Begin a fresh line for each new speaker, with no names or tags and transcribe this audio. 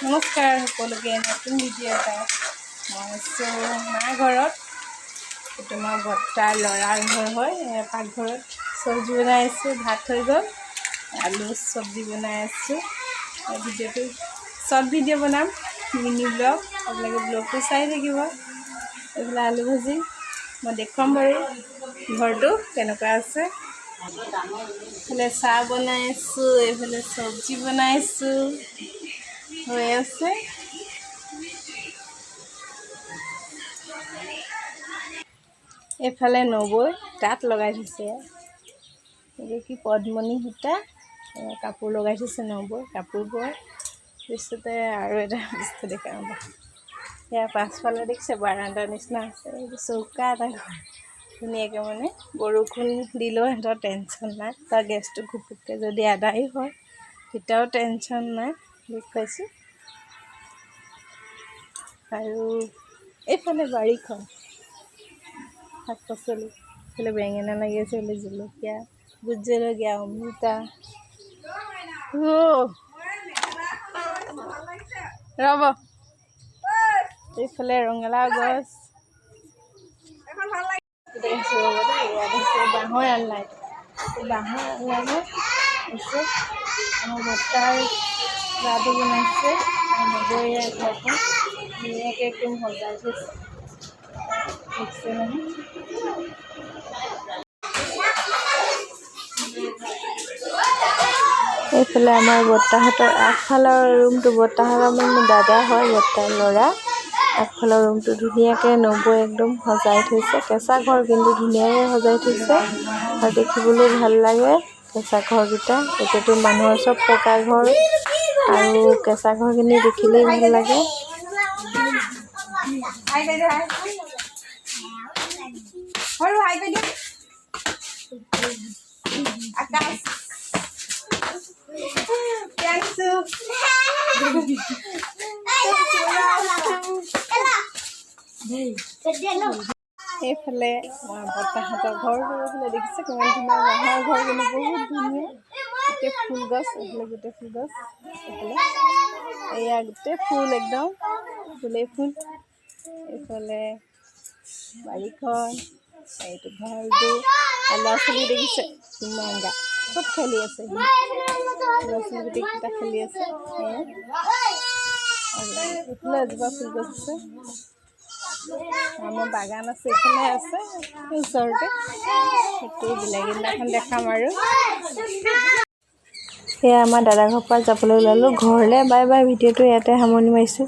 নমস্কাৰ সকলোকে নতুন ভিডিঅ' এটা মই আছোঁ মা ঘৰত। এইটো মই বৰ্তাৰ ল'ৰাৰ ঘৰ হয়। পাকঘৰত চব্জি বনাই আছোঁ, ভাত হৈ গ'ল, আলু চব্জি বনাই আছোঁ। ভিডিঅ'টো শ্বৰ্ট ভিডিঅ' বনাম, মিনি ব্লগ। আপোনালোকে ব্লগটো চাই থাকিব। এইফালে আলু ভাজি মই দেখুৱাম বাৰু ঘৰটো কেনেকুৱা আছে। এইফালে চাহ বনাই আছোঁ, এইফালে চব্জি বনাইছোঁ হৈ আছে। এইফালে নবৈ তাঁত লগাই থৈছে। এইটো কি পদ্মণি সূতা কাপোৰ লগাই থৈছে নবৈ, কাপোৰ বয়। পিছতে আৰু এটা বস্তু দেখাম। সেয়া পাছফালে দেখিছে বাৰাণ্ডাৰ নিচিনা আছে। এইটো চৌকা এটা ঘৰ ধুনীয়াকৈ মানে বৰষুণ দিলেও সিহঁতৰ টেনশ্যন নাই। তাৰ গেছটো ঘুপুককৈ যদি আদায় হয় তেতিয়াও টেনশ্যন নাই। দেখুৱাইছোঁ। আৰু এইফালে বাৰীখন শাক পাচলি, এইফালে বেঙেনা লাগি আছে, এইফালে জলকীয়া, ভোট জলকীয়া, অমিতা। ৰ'ব, এইফালে ৰঙালাও গছ বাঁহৰ আলনাই, বাঁহৰ আলনাই আছে। আমাৰ বৰ্তাৰ ল'ৰাটো বনাইছে। নবৌয়ে ঘৰখন ধুনীয়াকৈ একদম সজাই থৈছে। দেখিছে নহয়। এইফালে আমাৰ বৰ্তাহঁতৰ আগফালৰ ৰুমটো, বৰ্তাহঁতৰ মোৰ দাদা হয়, বৰ্তাৰ ল'ৰা। আগফালৰ ৰুমটো ধুনীয়াকৈ নবৈ একদম সজাই থৈছে। কেঁচা ঘৰ কিন্তু ধুনীয়াকৈ সজাই থৈছে আৰু দেখিবলৈ ভাল লাগে কেঁচা ঘৰকেইটা। এতিয়াতো মানুহৰ চব পকা ঘৰ আৰু কেঁচা ঘৰখিনি দেখিলেই ভাল লাগে। এইফালে বৰ্তাহঁতৰ ঘৰটো এইফালে দেখিছে কিমান ধুনীয়া বাঁহৰ ঘৰ, কিন্তু বহুত ধুনীয়া। গোটেই ফুল গছ, এইফালে গোটেই ফুল গছ, এইফালে এয়া গোটেই ফুল একদম ফুলেই ফুল। এইফালে বাৰীখন, এইটো ঘৰটো, ল'ৰা ছোৱালী দেখিছে কিমান গা ক'ত খেলি আছে। ল'ৰা ছোৱালী গোটেইকেইটা খেলি আছে। এইফালে এজোপা ফুল গছ আছে। আমাৰ বাগান আছে, এইফালে আছে ওচৰতে। সেইটো বেলেগ দিনাখন দেখাম আৰু। সেয়া আমাৰ দাদা ঘৰৰ পৰা যাবলৈ ওলালোঁ ঘৰলৈ। Bye bye. ভিডিঅ'টো ইয়াতে সামৰণি মাৰিছোঁ।